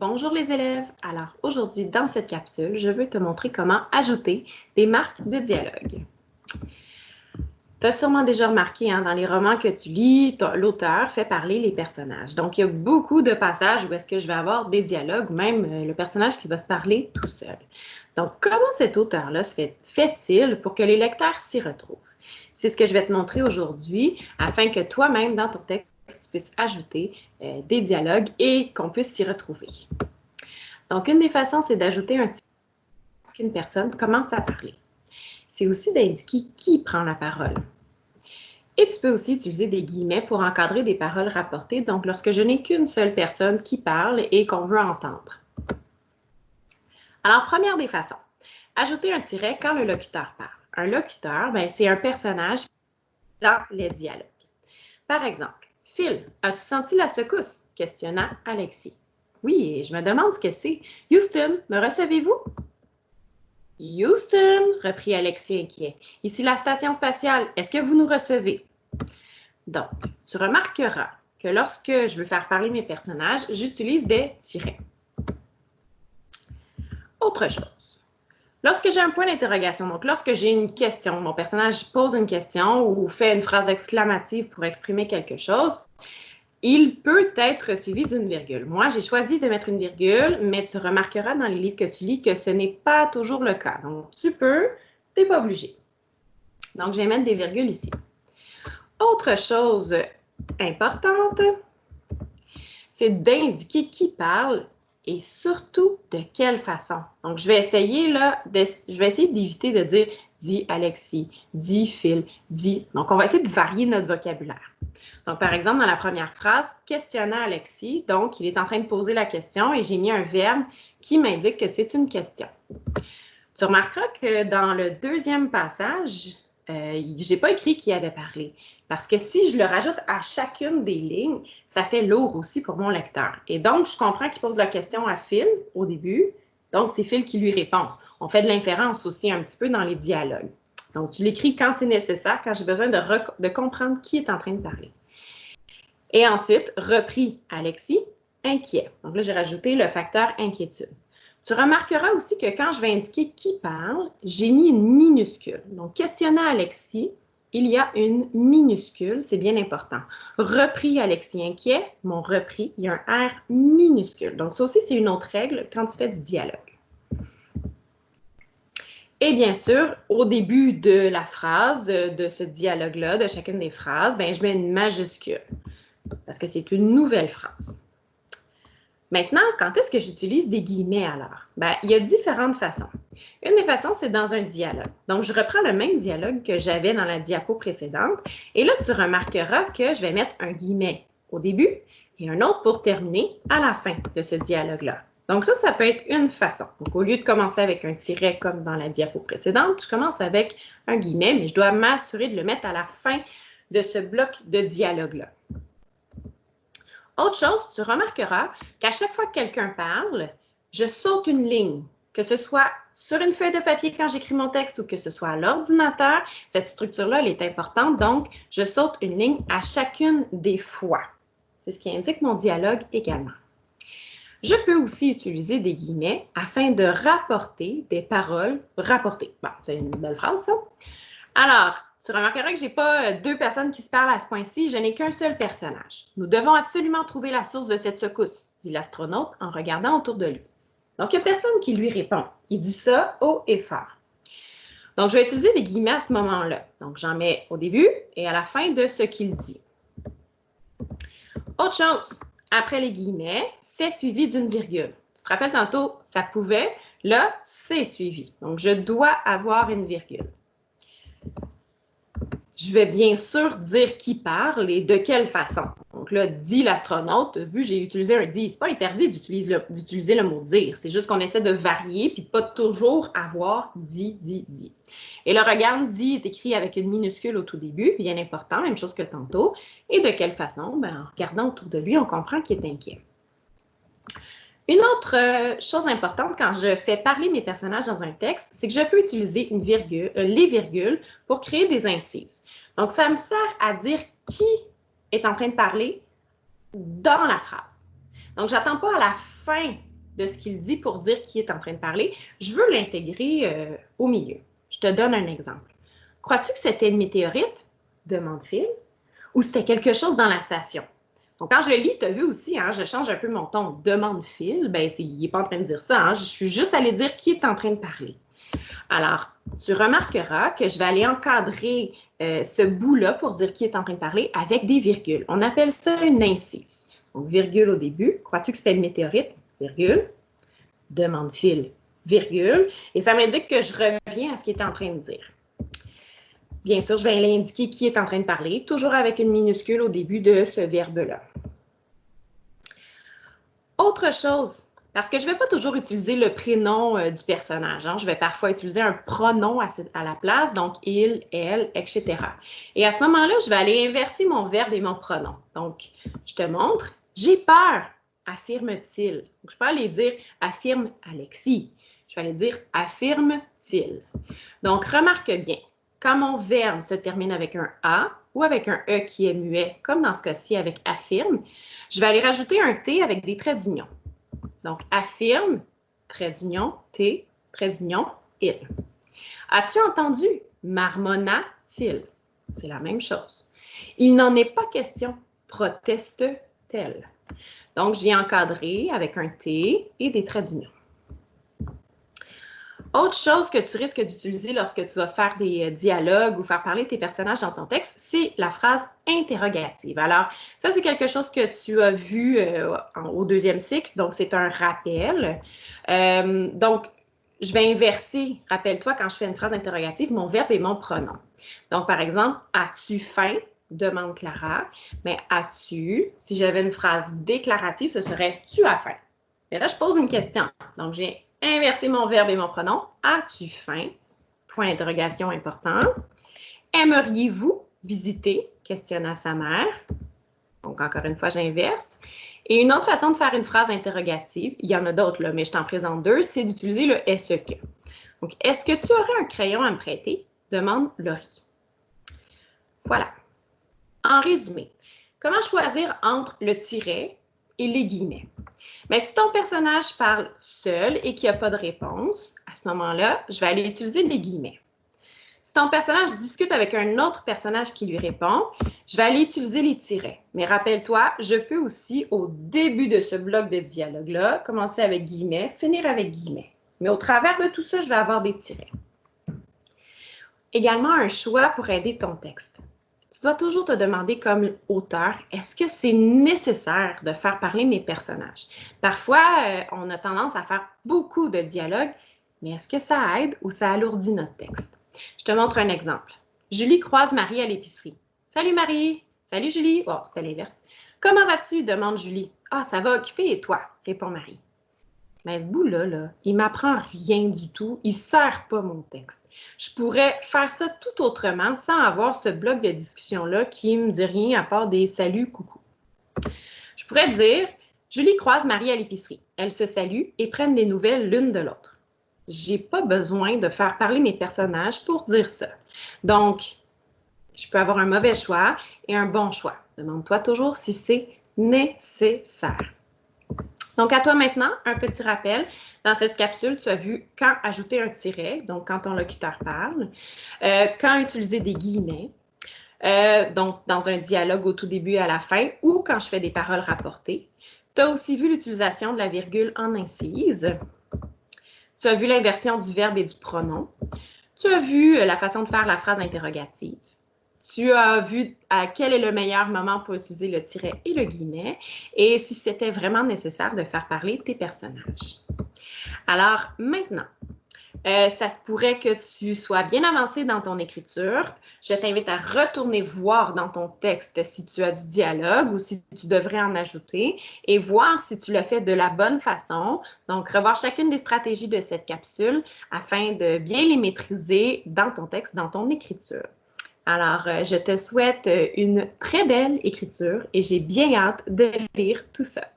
Bonjour les élèves! Alors aujourd'hui, dans cette capsule, je veux te montrer comment ajouter des marques de dialogue. Tu as sûrement déjà remarqué, dans les romans que tu lis, l'auteur fait parler les personnages. Donc, il y a beaucoup de passages où est-ce que je vais avoir des dialogues, même le personnage qui va se parler tout seul. Donc, comment cet auteur-là fait-il pour que les lecteurs s'y retrouvent? C'est ce que je vais te montrer aujourd'hui, afin que toi-même, dans ton texte, tu puisses ajouter des dialogues et qu'on puisse s'y retrouver. Donc, une des façons, c'est d'ajouter un titre qu'une personne commence à parler. C'est aussi d'indiquer qui prend la parole. Et tu peux aussi utiliser des guillemets pour encadrer des paroles rapportées, donc lorsque je n'ai qu'une seule personne qui parle et qu'on veut entendre. Alors, première des façons, ajouter un tiret quand le locuteur parle. Un locuteur, c'est un personnage dans les dialogues. Par exemple, « Phil, as-tu senti la secousse? » questionna Alexis. « Oui, et je me demande ce que c'est. Houston, me recevez-vous? » « Houston, reprit Alexis inquiet. Ici la station spatiale. Est-ce que vous nous recevez? » Donc, tu remarqueras que lorsque je veux faire parler mes personnages, j'utilise des tirets. Autre chose. Lorsque j'ai un point d'interrogation, donc lorsque j'ai une question, mon personnage pose une question ou fait une phrase exclamative pour exprimer quelque chose, il peut être suivi d'une virgule. Moi, j'ai choisi de mettre une virgule, mais tu remarqueras dans les livres que tu lis que ce n'est pas toujours le cas. Donc, tu peux, tu n'es pas obligé. Donc, je vais mettre des virgules ici. Autre chose importante, c'est d'indiquer qui parle et surtout de quelle façon. Donc, je vais essayer d'éviter de dire « dis Alexis »,« dis Phil »,« dis ». Donc, on va essayer de varier notre vocabulaire. Donc, par exemple, dans la première phrase, « questionna Alexis », donc il est en train de poser la question et j'ai mis un verbe qui m'indique que c'est une question. Tu remarqueras que dans le deuxième passage, je n'ai pas écrit qui avait parlé. Parce que si je le rajoute à chacune des lignes, ça fait lourd aussi pour mon lecteur. Et donc, je comprends qu'il pose la question à Phil au début. Donc, c'est Phil qui lui répond. On fait de l'inférence aussi un petit peu dans les dialogues. Donc, tu l'écris quand c'est nécessaire, quand j'ai besoin de comprendre qui est en train de parler. Et ensuite, repris Alexis, inquiet. Donc là, j'ai rajouté le facteur inquiétude. Tu remarqueras aussi que quand je vais indiquer qui parle, j'ai mis une minuscule. Donc, questionnant Alexis, il y a une minuscule, c'est bien important. Repris Alexis inquiet, mon repris, il y a un R minuscule. Donc, ça aussi, c'est une autre règle quand tu fais du dialogue. Et bien sûr, au début de la phrase, de ce dialogue-là, de chacune des phrases, je mets une majuscule parce que c'est une nouvelle phrase. Maintenant, quand est-ce que j'utilise des guillemets alors? Il y a différentes façons. Une des façons, c'est dans un dialogue. Donc, je reprends le même dialogue que j'avais dans la diapo précédente. Et là, tu remarqueras que je vais mettre un guillemet au début et un autre pour terminer à la fin de ce dialogue-là. Donc, ça peut être une façon. Donc, au lieu de commencer avec un tiret comme dans la diapo précédente, je commence avec un guillemet, mais je dois m'assurer de le mettre à la fin de ce bloc de dialogue-là. Autre chose, tu remarqueras qu'à chaque fois que quelqu'un parle, je saute une ligne, que ce soit sur une feuille de papier quand j'écris mon texte ou que ce soit à l'ordinateur. Cette structure-là, elle est importante, donc je saute une ligne à chacune des fois. C'est ce qui indique mon dialogue également. Je peux aussi utiliser des guillemets afin de rapporter des paroles rapportées. Bon, c'est une belle phrase, ça. Alors, tu remarqueras que je n'ai pas deux personnes qui se parlent à ce point-ci, je n'ai qu'un seul personnage. Nous devons absolument trouver la source de cette secousse, dit l'astronaute en regardant autour de lui. Donc, il n'y a personne qui lui répond. Il dit ça haut et fort. Donc, je vais utiliser des guillemets à ce moment-là. Donc, j'en mets au début et à la fin de ce qu'il dit. Autre chose, après les guillemets, c'est suivi d'une virgule. Tu te rappelles tantôt, ça pouvait, là, c'est suivi. Donc, je dois avoir une virgule. Je vais bien sûr dire qui parle et de quelle façon. Donc là, dit l'astronaute, vu j'ai utilisé un dit, c'est pas interdit d'utiliser le mot dire. C'est juste qu'on essaie de varier puis de pas toujours avoir dit. Et le regarde, dit est écrit avec une minuscule au tout début, bien important, même chose que tantôt. Et de quelle façon? En regardant autour de lui, on comprend qu'il est inquiet. Une autre chose importante quand je fais parler mes personnages dans un texte, c'est que je peux utiliser les virgules pour créer des incises. Donc, ça me sert à dire qui est en train de parler dans la phrase. Donc, je n'attends pas à la fin de ce qu'il dit pour dire qui est en train de parler, je veux l'intégrer au milieu. Je te donne un exemple. Crois-tu que c'était une météorite? Demande Phil. Ou c'était quelque chose dans la station? Donc, quand je le lis, tu as vu aussi, hein, je change un peu mon ton. Demande Phil, ben, il n'est pas en train de dire ça. Hein, je suis juste allée dire qui est en train de parler. Alors, tu remarqueras que je vais aller encadrer ce bout-là pour dire qui est en train de parler avec des virgules. On appelle ça une incise. Donc, virgule au début. Crois-tu que c'était une météorite? Virgule. Demande Phil, virgule. Et ça m'indique que je reviens à ce qu'il est en train de dire. Bien sûr, je vais aller indiquer qui est en train de parler, toujours avec une minuscule au début de ce verbe-là. Autre chose, parce que je ne vais pas toujours utiliser le prénom du personnage. Hein. Je vais parfois utiliser un pronom à la place, donc il, elle, etc. Et à ce moment-là, je vais aller inverser mon verbe et mon pronom. Donc, je te montre, j'ai peur, affirme-t-il. Je peux aller dire affirme Alexis. Je vais aller dire affirme-t-il. Donc, remarque bien, quand mon verbe se termine avec un A ou avec un E qui est muet, comme dans ce cas-ci avec affirme, je vais aller rajouter un T avec des traits d'union. Donc, affirme, trait d'union, T, trait d'union, il. As-tu entendu? Marmonna-t-il? C'est la même chose. Il n'en est pas question. Proteste-t-elle? Donc, je viens encadrer avec un T et des traits d'union. Autre chose que tu risques d'utiliser lorsque tu vas faire des dialogues ou faire parler tes personnages dans ton texte, c'est la phrase interrogative. Alors, ça, c'est quelque chose que tu as vu au deuxième cycle, donc c'est un rappel. Donc, je vais inverser, rappelle-toi, quand je fais une phrase interrogative, mon verbe et mon pronom. Donc, par exemple, as-tu faim? Demande Clara. Mais as-tu, si j'avais une phrase déclarative, ce serait tu as faim. Mais là, je pose une question. Donc, j'ai inversé mon verbe et mon pronom. As-tu faim? Point d'interrogation important. Aimeriez-vous visiter? Questionna sa mère. Donc, encore une fois, j'inverse. Et une autre façon de faire une phrase interrogative, il y en a d'autres, là, mais je t'en présente deux, c'est d'utiliser le « est-ce que ». Donc, est-ce que tu aurais un crayon à me prêter? Demande Laurie. Voilà. En résumé, comment choisir entre le tiret et les guillemets? Mais si ton personnage parle seul et qu'il n'y a pas de réponse, à ce moment-là, je vais aller utiliser les guillemets. Si ton personnage discute avec un autre personnage qui lui répond, je vais aller utiliser les tirets. Mais rappelle-toi, je peux aussi, au début de ce bloc de dialogue-là, commencer avec guillemets, finir avec guillemets. Mais au travers de tout ça, je vais avoir des tirets. Également, un choix pour aider ton texte. Tu dois toujours te demander comme auteur, est-ce que c'est nécessaire de faire parler mes personnages? Parfois, on a tendance à faire beaucoup de dialogues, mais est-ce que ça aide ou ça alourdit notre texte? Je te montre un exemple. Julie croise Marie à l'épicerie. « Salut Marie! »« Salut Julie! » Oh, c'était l'inverse. « Comment vas-tu? » demande Julie. « Ah, ça va occupé et toi? » répond Marie. Mais ce bout-là, il ne m'apprend rien du tout. Il ne sert pas mon texte. Je pourrais faire ça tout autrement sans avoir ce bloc de discussion-là qui ne me dit rien à part des saluts, coucou. Je pourrais dire, Julie croise Marie à l'épicerie. Elles se saluent et prennent des nouvelles l'une de l'autre. Je n'ai pas besoin de faire parler mes personnages pour dire ça. Donc, je peux avoir un mauvais choix et un bon choix. Demande-toi toujours si c'est nécessaire. Donc, à toi maintenant, un petit rappel. Dans cette capsule, tu as vu quand ajouter un tiret, donc quand ton locuteur parle, quand utiliser des guillemets, donc dans un dialogue au tout début et à la fin, ou quand je fais des paroles rapportées. Tu as aussi vu l'utilisation de la virgule en incise. Tu as vu l'inversion du verbe et du pronom. Tu as vu la façon de faire la phrase interrogative. Tu as vu à quel est le meilleur moment pour utiliser le tiret et le guillemet et si c'était vraiment nécessaire de faire parler tes personnages. Alors maintenant, ça se pourrait que tu sois bien avancé dans ton écriture. Je t'invite à retourner voir dans ton texte si tu as du dialogue ou si tu devrais en ajouter et voir si tu l'as fait de la bonne façon. Donc, revoir chacune des stratégies de cette capsule afin de bien les maîtriser dans ton texte, dans ton écriture. Alors, je te souhaite une très belle écriture et j'ai bien hâte de lire tout ça.